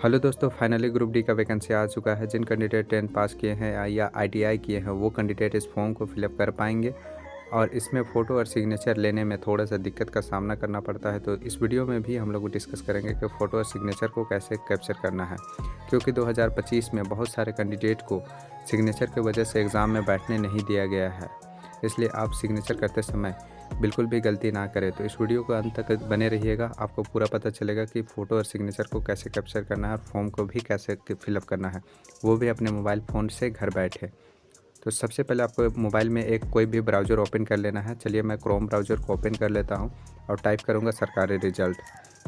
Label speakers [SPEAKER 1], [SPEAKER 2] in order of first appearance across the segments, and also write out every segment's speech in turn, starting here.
[SPEAKER 1] Hello दोस्तों, finally group D का vacancy आ चुका है। जिन कैंडिडेट 10 पास किए हैं या आईटीआई किए हैं वो कैंडिडेट इस फॉर्म को फिलअप कर पाएंगे। और इसमें फ़ोटो और सिग्नेचर लेने में थोड़ा सा दिक्कत का सामना करना पड़ता है। तो इस वीडियो में भी हम लोग डिस्कस करेंगे कि फ़ोटो और सिग्नेचर को कैसे कैप्चर करना है, क्योंकि 2025 में बहुत सारे कैंडिडेट को सिग्नेचर की वजह से एग्ज़ाम में बैठने नहीं दिया गया है। इसलिए आप सिग्नेचर करते समय बिल्कुल भी गलती ना करें। तो इस वीडियो को अंत तक बने रहिएगा, आपको पूरा पता चलेगा कि फ़ोटो और सिग्नेचर को कैसे कैप्चर करना है और फॉर्म को भी कैसे फिलअप करना है, वो भी अपने मोबाइल फ़ोन से घर बैठे। तो सबसे पहले आपको मोबाइल में एक कोई भी ब्राउज़र ओपन कर लेना है। चलिए मैं क्रोम ब्राउज़र को ओपन कर लेता हूँ और टाइप करूँगा सरकारी रिजल्ट,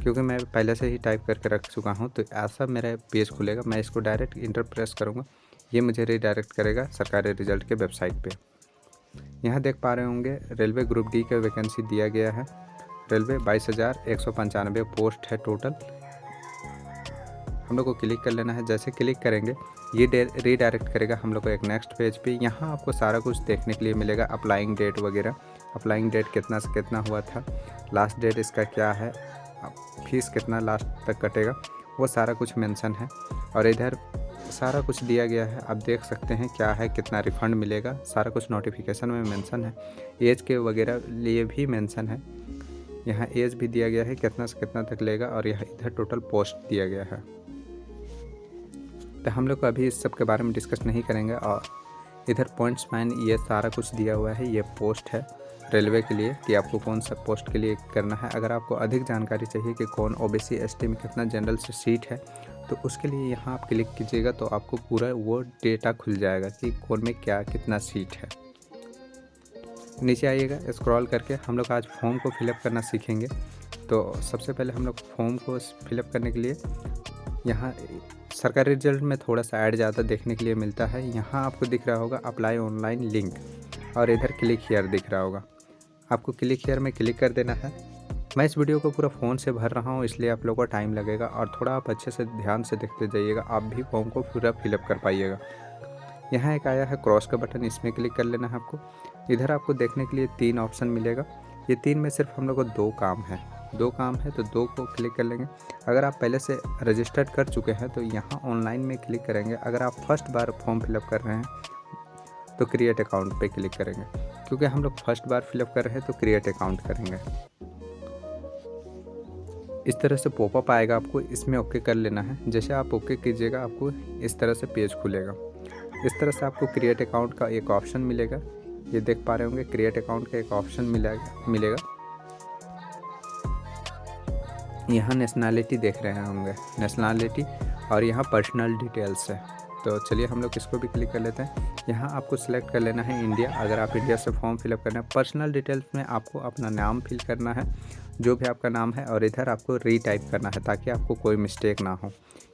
[SPEAKER 1] क्योंकि मैं पहले से ही टाइप करके रख चुका हूँ। तो ऐसा मेरा पेज खुलेगा, मैं इसको डायरेक्ट इंटर प्रेस करूँगा, ये मुझे रीडायरेक्ट करेगा सरकारी रिजल्ट के वेबसाइट पे। यहाँ देख पा रहे होंगे रेलवे ग्रुप डी का वैकेंसी दिया गया है। रेलवे 22,195 पोस्ट है टोटल। हम लोग को क्लिक कर लेना है। जैसे क्लिक करेंगे ये रीडायरेक्ट करेगा हम लोग को एक नेक्स्ट पेज पे। यहाँ आपको सारा कुछ देखने के लिए मिलेगा, अप्लाइंग डेट वगैरह। अप्लाइंग डेट कितना से कितना हुआ था, लास्ट डेट इसका क्या है, फीस कितना लास्ट तक कटेगा, वो सारा कुछ मेंशन है। और इधर सारा कुछ दिया गया है, आप देख सकते हैं क्या है, कितना रिफ़ंड मिलेगा, सारा कुछ नोटिफिकेशन में मेंशन है। एज के वगैरह लिए भी मेंशन है। यहाँ एज भी दिया गया है, कितना से कितना तक लेगा, और यहाँ इधर टोटल पोस्ट दिया गया है। तो हम लोग अभी इस सब के बारे में डिस्कस नहीं करेंगे। और इधर पॉइंट्स मैन ये सारा कुछ दिया हुआ है, ये पोस्ट है रेलवे के लिए कि आपको कौन सा पोस्ट के लिए करना है। अगर आपको अधिक जानकारी चाहिए कि कौन ओबीसी एसटी में कितना जनरल से सीट है, तो उसके लिए यहाँ आप क्लिक कीजिएगा तो आपको पूरा वो डेटा खुल जाएगा कि कौन में क्या कितना सीट है। नीचे आइएगा, स्क्रॉल करके हम लोग आज फॉर्म को फिलअप करना सीखेंगे। तो सबसे पहले हम लोग फॉर्म को फिलअप करने के लिए यहाँ सरकारी रिजल्ट में थोड़ा सा ऐड ज़्यादा देखने के लिए मिलता है। यहाँ आपको दिख रहा होगा अप्लाई ऑनलाइन लिंक, और इधर क्लिक हियर दिख रहा होगा, आपको क्लिक हियर में क्लिक कर देना है। मैं इस वीडियो को पूरा फ़ोन से भर रहा हूँ, इसलिए आप लोगों को टाइम लगेगा, और थोड़ा आप अच्छे से ध्यान से देखते जाइएगा, आप भी फॉर्म को पूरा फिलअप कर पाइएगा। यहाँ एक आया है क्रॉस का बटन, इसमें क्लिक कर लेना है आपको। इधर आपको देखने के लिए 3 ऑप्शन मिलेगा। ये 3 में सिर्फ हम लोग को 2 काम है, तो 2 को क्लिक कर लेंगे। अगर आप पहले से रजिस्टर्ड कर चुके हैं तो यहाँ ऑनलाइन में क्लिक करेंगे। अगर आप फर्स्ट बार फॉर्म फिलअप कर रहे हैं तो क्रिएट अकाउंट पे क्लिक करेंगे, क्योंकि हम लोग फर्स्ट बार फिलअप कर रहे हैं तो क्रिएट अकाउंट करेंगे। इस तरह से पॉपअप आएगा, आपको इसमें ओके कर लेना है। जैसे आप ओके कीजिएगा आपको इस तरह से पेज खुलेगा। इस तरह से आपको क्रिएट अकाउंट का एक ऑप्शन मिलेगा, ये देख पा रहे होंगे क्रिएट अकाउंट का एक ऑप्शन मिलेगा। यहाँ नेशनैलिटी देख रहे होंगे, नेशनैलिटी, और यहाँ पर्सनल डिटेल्स है। तो चलिए हम लोग इसको भी क्लिक कर लेते हैं। यहाँ आपको सिलेक्ट कर लेना है इंडिया, अगर आप इंडिया से फॉर्म फिलअप करना है। पर्सनल डिटेल्स में आपको अपना नाम फिल करना है, जो भी आपका नाम है, और इधर आपको रीटाइप करना है ताकि आपको कोई मिस्टेक ना हो।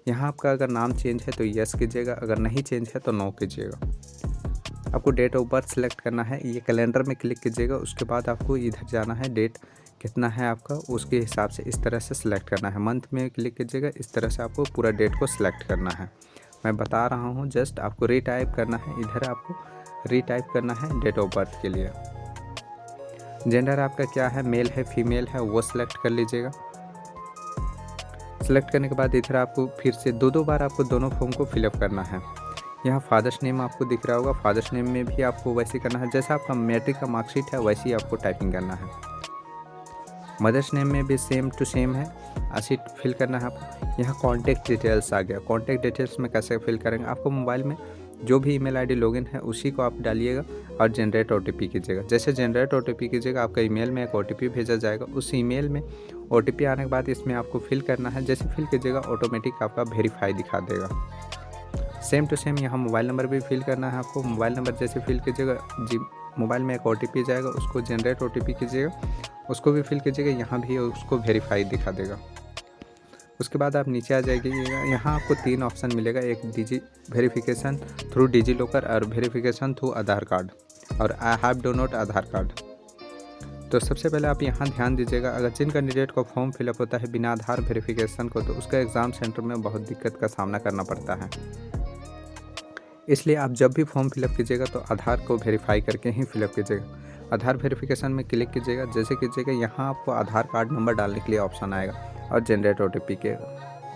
[SPEAKER 1] यहाँ आपका अगर नाम चेंज है तो यस कीजिएगा, अगर नहीं चेंज है तो नो कीजिएगा। आपको डेट ऑफ बर्थ सेलेक्ट करना है, ये कैलेंडर में क्लिक कीजिएगा। उसके बाद आपको इधर जाना है, डेट कितना है आपका उसके हिसाब से इस तरह से सिलेक्ट करना है। मंथ में क्लिक कीजिएगा, इस तरह से आपको पूरा डेट को सिलेक्ट करना है। मैं बता रहा हूँ, जस्ट आपको रीटाइप करना है। इधर आपको रीटाइप करना है डेट ऑफ बर्थ के लिए। जेंडर आपका क्या है, मेल है फीमेल है, वो सिलेक्ट कर लीजिएगा। सेलेक्ट करने के बाद इधर आपको फिर से 2 बार आपको दोनों फॉर्म को फिलअप करना है। यहाँ फादर्स नेम आपको दिख रहा होगा, फादर्स नेम में भी आपको वैसे करना है जैसा आपका मैट्रिक का मार्कशीट है, वैसे ही आपको टाइपिंग करना है। मदर्स नेम में भी सेम टू सेम है, ऐसे फिल करना है आपको। यहाँ कॉन्टैक्ट डिटेल्स आ गया। कॉन्टैक्ट डिटेल्स में कैसे फिल करेंगे, आपको मोबाइल में जो भी ईमेल आईडी लॉगिन है उसी को आप डालिएगा और जनरेट ओटीपी कीजिएगा। जैसे जनरेट ओटीपी कीजिएगा आपका ईमेल में एक ओटीपी भेजा जाएगा। उस ईमेल में ओटीपी आने के बाद इसमें आपको फिल करना है। जैसे फिल कीजिएगा ऑटोमेटिक आपका वेरीफाई दिखा देगा। सेम टू सेम यहाँ मोबाइल नंबर भी फिल करना है आपको। मोबाइल नंबर जैसे फिल कीजिएगा, जी मोबाइल में एक ओटीपी जाएगा, उसको जनरेट ओटीपी कीजिएगा, उसको भी फिल कीजिएगा, यहाँ भी उसको वेरीफाई दिखा देगा। उसके बाद आप नीचे आ जाइएगा, यहाँ आपको 3 ऑप्शन मिलेगा, एक वेरिफिकेशन थ्रू डिजी लॉकर और वेरिफिकेशन थ्रू आधार कार्ड, और I have download Aadhaar card. तो सबसे पहले आप यहाँ ध्यान दीजिएगा, अगर जिन कैंडिडेट को फॉर्म फिलअप होता है बिना आधार वेरिफिकेशन को, तो उसका एग्ज़ाम सेंटर में बहुत दिक्कत का सामना करना पड़ता है। इसलिए आप जब भी फॉर्म फिलअप कीजिएगा तो आधार को वेरीफाई करके ही फिलअप कीजिएगा। आधार वेरिफिकेशन में क्लिक कीजिएगा, जैसे कीजिएगा यहाँ आपको आधार कार्ड नंबर डालने के लिए ऑप्शन आएगा और जनरेट ओटीपी के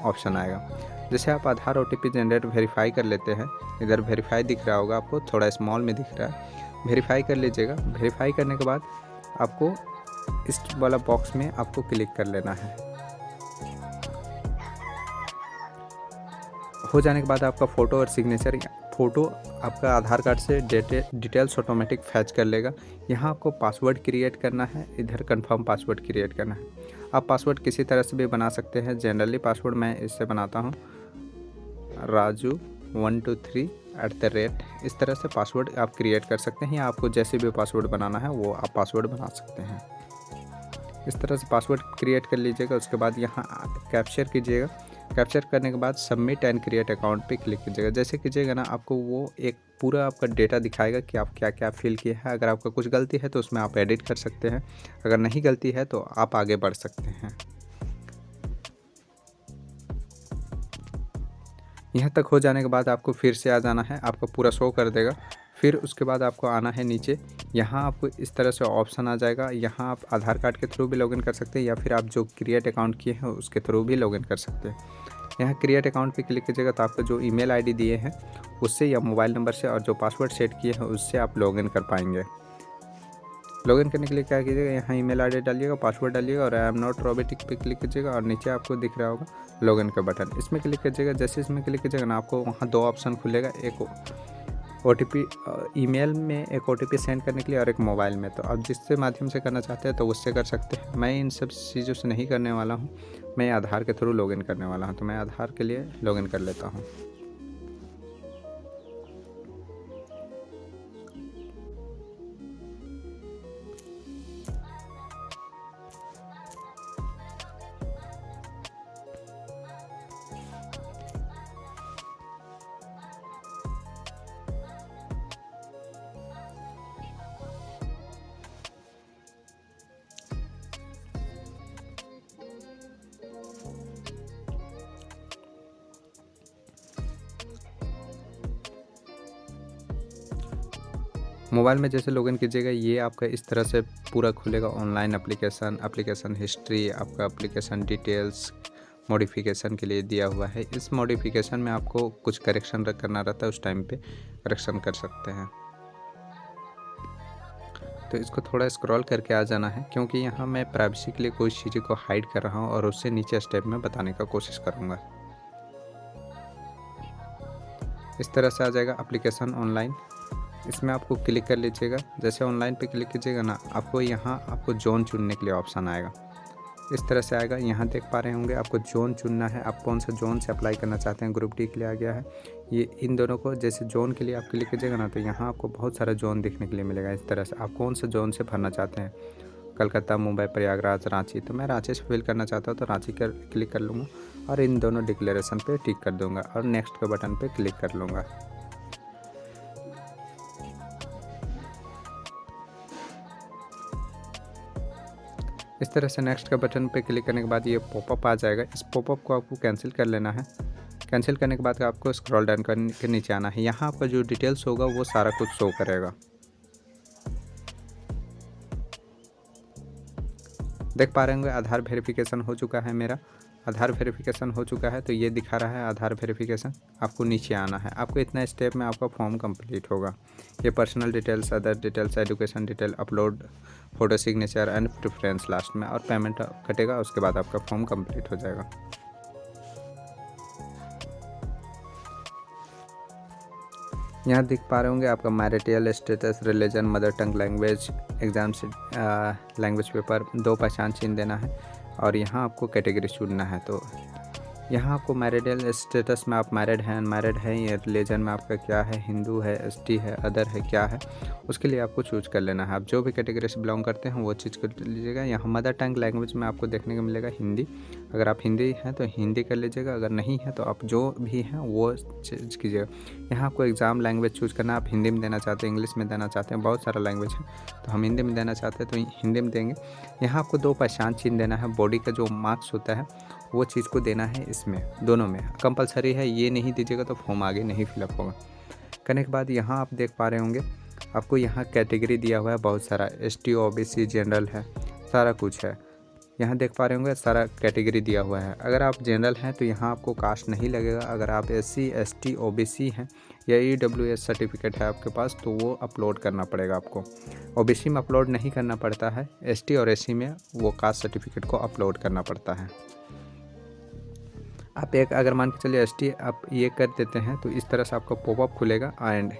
[SPEAKER 1] ऑप्शन आएगा। जैसे आप आधार OTP जनरेट वेरीफाई कर लेते हैं, इधर वेरीफाई दिख रहा होगा आपको, थोड़ा स्मॉल में दिख रहा है, वेरीफाई कर लीजिएगा। वेरीफाई करने के बाद आपको इस वाला बॉक्स में आपको क्लिक कर लेना है। हो जाने के बाद आपका फ़ोटो और सिग्नेचर, फ़ोटो आपका आधार कार्ड से डिटेल्स ऑटोमेटिक फैच कर लेगा। यहाँ आपको पासवर्ड क्रिएट करना है, इधर कंफर्म पासवर्ड क्रिएट करना है। आप पासवर्ड किसी तरह से भी बना सकते हैं। जनरली पासवर्ड मैं इससे बनाता हूँ, Raju123@, इस तरह से पासवर्ड आप क्रिएट कर सकते हैं, या आपको जैसे भी पासवर्ड बनाना है वो आप पासवर्ड बना सकते हैं। इस तरह से पासवर्ड क्रिएट कर लीजिएगा। उसके बाद यहाँ कैप्चर कीजिएगा। कैप्चर करने के बाद सबमिट एंड क्रिएट अकाउंट पे क्लिक कीजिएगा। जैसे कीजिएगा ना, आपको वो एक पूरा आपका डेटा दिखाएगा कि आप क्या क्या फिल किए हैं। अगर आपका कुछ गलती है तो उसमें आप एडिट कर सकते हैं, अगर नहीं गलती है तो आप आगे बढ़ सकते हैं। यहाँ तक हो जाने के बाद आपको फिर से आ जाना है, आपको पूरा शो कर देगा। फिर उसके बाद आपको आना है नीचे, यहाँ आपको इस तरह से ऑप्शन आ जाएगा। यहाँ आप आधार कार्ड के थ्रू भी लॉगिन कर सकते हैं, या फिर आप जो क्रिएट अकाउंट किए हैं उसके थ्रू भी लॉगिन कर सकते हैं। यहाँ क्रिएट अकाउंट पे क्लिक कीजिएगा तो आपको जो ईमेल आईडी दिए हैं उससे या मोबाइल नंबर से और जो पासवर्ड सेट किए हैं उससे आप लॉगिन कर पाएंगे। लॉगिन करने के लिए क्या कीजिएगा, यहाँ ईमेल आईडी डालिएगा, पासवर्ड डालिएगा और आई एम नॉट रोबोटिक पे क्लिक कीजिएगा और नीचे आपको दिख रहा होगा लॉगिन का बटन, इसमें क्लिक कीजिएगा। जैसे इसमें क्लिक कीजिएगा ना, आपको वहाँ दो ऑप्शन खुलेगा, एक OTP ईमेल में एक OTP सेंड करने के लिए और एक मोबाइल में। तो आप जिससे माध्यम से करना चाहते हैं तो उससे कर सकते हैं। मैं इन सब चीज़ों से नहीं करने वाला हूँ, मैं आधार के थ्रू लॉगिन करने वाला हूँ, तो मैं आधार के लिए लॉगिन कर लेता हूँ। मोबाइल में जैसे लॉगिन कीजिएगा, ये आपका इस तरह से पूरा खुलेगा। ऑनलाइन एप्लीकेशन हिस्ट्री, आपका एप्लीकेशन डिटेल्स मॉडिफिकेशन के लिए दिया हुआ है। इस मॉडिफिकेशन में आपको कुछ करेक्शन करना रहता है, उस टाइम पे करेक्शन कर सकते हैं। तो इसको थोड़ा स्क्रॉल करके आ जाना है, क्योंकि यहाँ मैं प्राइवेसी के लिए कोई चीज़ को हाइड कर रहा हूँ और उससे नीचे स्टेप में बताने का कोशिश करूँगा। इस तरह से आ जाएगा एप्लीकेशन ऑनलाइन, इसमें आपको क्लिक कर लीजिएगा। जैसे ऑनलाइन पे क्लिक कीजिएगा ना, आपको यहाँ आपको जोन चुनने के लिए ऑप्शन आएगा, इस तरह से आएगा। यहाँ देख पा रहे होंगे आपको जोन चुनना है, आप कौन सा जोन से अप्लाई करना चाहते हैं। ग्रुप डी के लिए आ गया है ये। इन दोनों को जैसे जोन के लिए आप क्लिक कीजिएगा ना, तो यहाँ आपको बहुत सारा जोन देखने के लिए मिलेगा। इस तरह से आप कौन सा जोन से भरना चाहते हैं, कलकत्ता, मुंबई, प्रयागराज, रांची। तो मैं रांची से फिल करना चाहता हूँ, तो रांची कर क्लिक कर लूँगा और इन दोनों डिक्लेरेशन पे टिक कर दूँगा और नेक्स्ट के बटन पे क्लिक कर लूँगा। इस तरह से नेक्स्ट का बटन पे क्लिक करने के बाद ये पॉपअप आ जाएगा। इस पॉपअप को आपको कैंसिल कर लेना है। कैंसिल करने के बाद आपको स्क्रॉल डाउन करने के नीचे आना है। यहाँ आपका जो डिटेल्स होगा वो सारा कुछ शो करेगा। देख पा रहे होंगे आधार वेरिफिकेशन हो चुका है मेरा। आधार वेरिफिकेशन हो चुका है तो ये दिखा रहा है आधार वेरिफिकेशन। आपको नीचे आना है, आपको इतना स्टेप में आपका फॉर्म कंप्लीट होगा। ये personal details, other details, education detail, upload photo, signature and preference last में, और पेमेंट कटेगा। उसके बाद आपका फॉर्म कंप्लीट हो जाएगा। यहाँ दिख पा रहे होंगे आपका marital status, religion, mother tongue language, exam से लैंग्वेज पेपर, 2 पहचान चिन्ह देना है और यहाँ आपको कैटेगरी चुनना है। तो यहाँ आपको मैरिटल स्टेटस में आप मैरिड हैं, अनमैरिड हैं, या रिलीजन में आपका क्या है, हिंदू है, ST है, अदर है, क्या है, उसके लिए आपको चूज कर लेना है। आप जो भी कैटेगरी से बिलोंग करते हैं वो चीज़ कर लीजिएगा। यहाँ मदर टंग लैंग्वेज में आपको देखने को मिलेगा हिंदी। अगर आप हिंदी हैं तो हिंदी कर लीजिएगा, अगर नहीं है तो आप जो भी हैं वो चीज़ कीजिएगा। यहाँ आपको एग्ज़ाम लैंग्वेज चूज करना है। आप हिंदी में देना चाहते हैं, इंग्लिश में देना चाहते हैं, बहुत सारा लैंग्वेज है, तो हम हिंदी में देना चाहते हैं तो हिंदी में देंगे। यहाँ आपको 2 पहचान चिन्ह देना है। बॉडी का जो मार्क्स होता है वो चीज़ को देना है, इसमें दोनों में कंपलसरी है। ये नहीं दीजिएगा तो फॉर्म आगे नहीं फिलअप होगा। करने के बाद यहाँ आप देख पा रहे होंगे आपको यहाँ कैटेगरी दिया हुआ है बहुत सारा, ST, OBC, जनरल है, सारा कुछ है। यहाँ देख पा रहे होंगे सारा कैटेगरी दिया हुआ है। अगर आप जनरल हैं तो यहाँ आपको कास्ट नहीं लगेगा। अगर आप SC ST OBC हैं या EWS सर्टिफिकेट है आपके पास तो वो अपलोड करना पड़ेगा आपको। OBC में अपलोड नहीं करना पड़ता है, ST और SC में वो कास्ट सर्टिफिकेट को अपलोड करना पड़ता है। आप एक अगर मान के चलिए ST आप ये कर देते हैं तो इस तरह से आपका पॉपअप खुलेगा एंड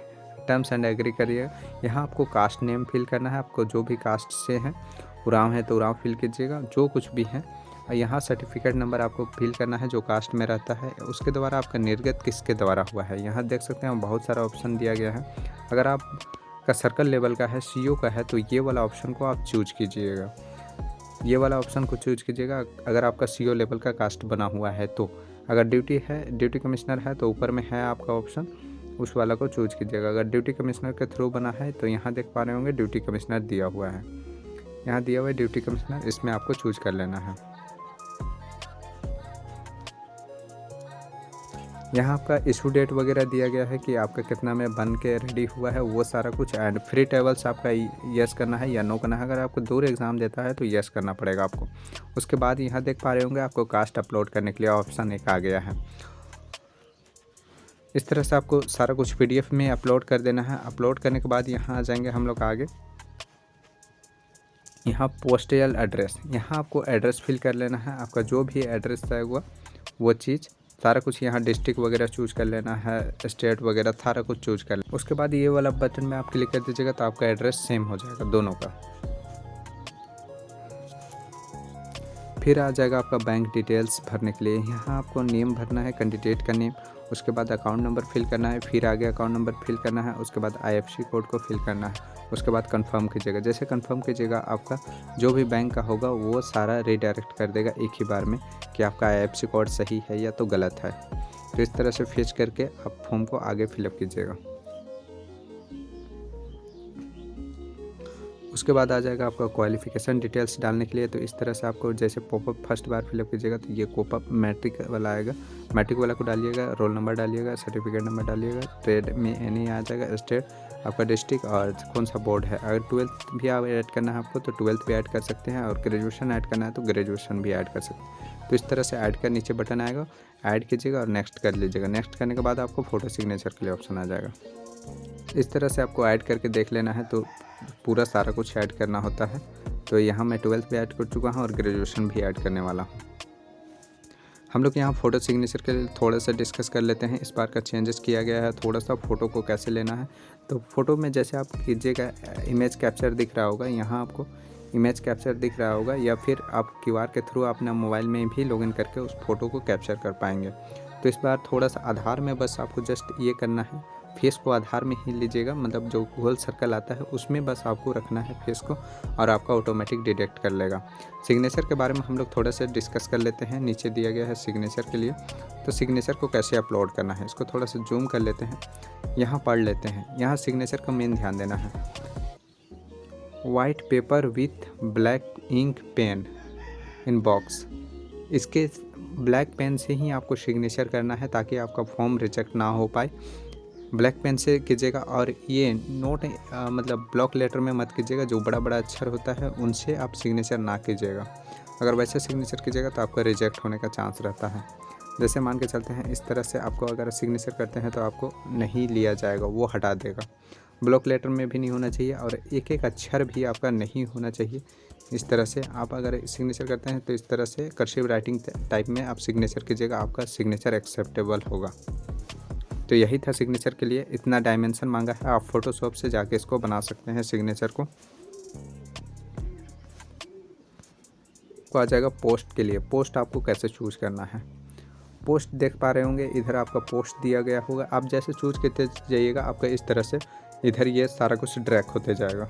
[SPEAKER 1] टर्म्स एंड एग्री करिए। यहाँ आपको कास्ट नेम फिल करना है। आपको जो भी कास्ट से हैं, उरांव है तो उरांव फिल कीजिएगा, जो कुछ भी है। यहाँ सर्टिफिकेट नंबर आपको फिल करना है जो कास्ट में रहता है। उसके द्वारा आपका निर्गत किसके द्वारा हुआ है, यहाँ देख सकते हैं बहुत सारा ऑप्शन दिया गया है। अगर आपका सर्कल लेवल का है, CO का है तो ये वाला ऑप्शन को आप चूज कीजिएगा, ये वाला ऑप्शन को चूज कीजिएगा अगर आपका CO लेवल का कास्ट बना हुआ है तो। अगर ड्यूटी है, ड्यूटी कमिश्नर है तो ऊपर में है आपका ऑप्शन, उस वाला को चूज कीजिएगा। अगर ड्यूटी कमिश्नर के थ्रू बना है तो यहाँ देख पा रहे होंगे ड्यूटी कमिश्नर दिया हुआ है, यहाँ दिया हुआ है ड्यूटी कमिश्नर, इसमें आपको चूज कर लेना है। यहाँ आपका इशू डेट वगैरह दिया गया है कि आपका कितना में बन के रेडी हुआ है वो सारा कुछ। एंड फ्री टेबल्स आपका यस करना है या नो करना है। अगर आपको दूर एग्ज़ाम देता है तो यस करना पड़ेगा आपको। उसके बाद यहाँ देख पा रहे होंगे आपको कास्ट अपलोड करने के लिए ऑप्शन एक आ गया है। इस तरह से आपको सारा कुछ PDF में अपलोड कर देना है। अपलोड करने के बाद यहाँ आ जाएंगे हम लोग आगे। यहाँ पोस्टल एड्रेस, यहाँ आपको एड्रेस फिल कर लेना है। आपका जो भी एड्रेस रहेगा वो चीज़ सारा कुछ, यहाँ डिस्ट्रिक्ट वगैरह चूज कर लेना है, स्टेट वगैरह सारा कुछ चूज कर लेना। उसके बाद ये वाला बटन में आप क्लिक कर दीजिएगा तो आपका एड्रेस सेम हो जाएगा दोनों का। फिर आ जाएगा आपका बैंक डिटेल्स भरने के लिए। यहाँ आपको नेम भरना है, कैंडिडेट का नेम। उसके बाद अकाउंट नंबर फिल करना है। फिर आगे अकाउंट नंबर फिल करना है। उसके बाद IFSC कोड को फिल करना है। उसके बाद कंफर्म कीजिएगा। जैसे कंफर्म कीजिएगा आपका जो भी बैंक का होगा वो सारा रीडायरेक्ट कर देगा एक ही बार में कि आपका IFSC कोड सही है या तो गलत है। तो इस तरह से फेच करके आप फॉर्म को आगे फिलअप कीजिएगा। उसके बाद आ जाएगा आपका क्वालिफिकेशन डिटेल्स डालने के लिए। तो इस तरह से आपको जैसे पॉपअप फर्स्ट बार फिलअप कीजिएगा तो ये पॉपअप मैट्रिक वाला आएगा, मैट्रिक वाला को डालिएगा, रोल नंबर डालिएगा, सर्टिफिकेट नंबर डालिएगा, ट्रेड में NE आ जाएगा, स्टेट आपका डिस्ट्रिक्ट और कौन सा बोर्ड है। अगर 12th भी आप ऐड करना है आपको तो 12th भी ऐड कर सकते हैं, और ग्रेजुएशन ऐड करना है तो ग्रेजुएशन भी ऐड कर सकते हैं। तो इस तरह से ऐड कर नीचे बटन आएगा, ऐड कीजिएगा और नेक्स्ट कर लीजिएगा। नेक्स्ट करने के बाद आपको फ़ोटो सिग्नेचर के लिए ऑप्शन आ जाएगा। इस तरह से आपको ऐड करके देख लेना है। तो पूरा सारा कुछ ऐड करना होता है। तो यहाँ मैं 12th भी ऐड कर चुका हूँ और ग्रेजुएशन भी ऐड करने वाला हूँ। हम लोग यहाँ फ़ोटो सिग्नेचर के लिए थोड़ा सा डिस्कस कर लेते हैं। इस बार का चेंजेस किया गया है थोड़ा सा, फ़ोटो को कैसे लेना है। तो फ़ोटो में जैसे आप कीजिएगा, इमेज कैप्चर दिख रहा होगा, यहाँ आपको इमेज कैप्चर दिख रहा होगा, या फिर आप QR के थ्रू अपना मोबाइल में भी लॉगिन करके उस फ़ोटो को कैप्चर कर पाएंगे। तो इस बार थोड़ा सा आधार में बस आपको जस्ट ये करना है, फेस को आधार में ही लीजिएगा, मतलब जो गोल सर्कल आता है उसमें बस आपको रखना है फेस को, और आपका ऑटोमेटिक डिटेक्ट कर लेगा। सिग्नेचर के बारे में हम लोग थोड़ा सा डिस्कस कर लेते हैं। नीचे दिया गया है सिग्नेचर के लिए। तो सिग्नेचर को कैसे अपलोड करना है इसको थोड़ा सा जूम कर लेते हैं, यहाँ पढ़ लेते हैं। यहाँ सिग्नेचर का मेन ध्यान देना है। White paper with black ink pen in box, इसके ब्लैक पेन से ही आपको सिग्नेचर करना है ताकि आपका फॉर्म रिजेक्ट ना हो पाए। ब्लैक पेन से कीजिएगा, और ये नोट मतलब ब्लॉक लेटर में मत कीजिएगा, जो बड़ा बड़ा अक्षर होता है उनसे आप सिग्नेचर ना कीजिएगा। अगर वैसे सिग्नेचर कीजिएगा तो आपका रिजेक्ट होने का चांस रहता है। जैसे मान के चलते हैं इस तरह से आपको अगर सिग्नेचर करते हैं तो आपको नहीं लिया जाएगा, वो हटा देगा। ब्लॉक लेटर में भी नहीं होना चाहिए, और एक एक अक्षर भी आपका नहीं होना चाहिए। इस तरह से आप अगर सिग्नेचर करते हैं तो इस तरह से कर्सिव राइटिंग टाइप में आप सिग्नेचर कीजिएगा, आपका सिग्नेचर एक्सेप्टेबल होगा। तो यही था सिग्नेचर के लिए, इतना डायमेंशन मांगा है। आप फोटोशॉप से जाके इसको बना सकते हैं सिग्नेचर को। आ जाएगा पोस्ट के लिए। पोस्ट आपको कैसे चूज करना है, पोस्ट देख पा रहे होंगे इधर आपका पोस्ट दिया गया होगा। आप जैसे चूज करते जाइएगा आपका इस तरह से इधर ये सारा कुछ ड्रैग होते जाएगा।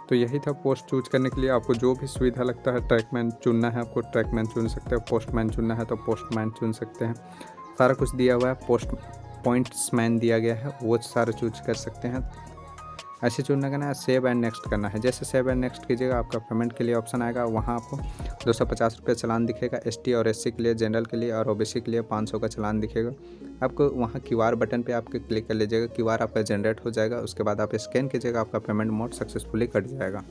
[SPEAKER 1] तो यही था पोस्ट चूज करने के लिए। आपको जो भी सुविधा लगता है, ट्रैकमैन चुनना है आपको ट्रैकमैन चुन सकते हो, पोस्टमैन चुनना है तो पोस्टमैन चुन सकते हैं। सारा कुछ दिया हुआ है। पॉइंट्समैन दिया गया है, वो सारा चूज कर सकते हैं। ऐसे चुनना करना है, सेव एंड नेक्स्ट करना है। जैसे सेव एंड नेक्स्ट कीजिएगा आपका पेमेंट के लिए ऑप्शन आएगा। वहाँ आपको 250 रुपये चालान दिखेगा। ST और SC के लिए, जनरल के लिए और OBC के लिए 500 का चालान दिखेगा। आपको वहाँ QR बटन पे आपके क्लिक कर लीजिएगा, QR आपका जनरेट हो जाएगा। उसके बाद आप स्कैन कीजिएगा, आपका पेमेंट मोड सक्सेसफुली कट जाएगा।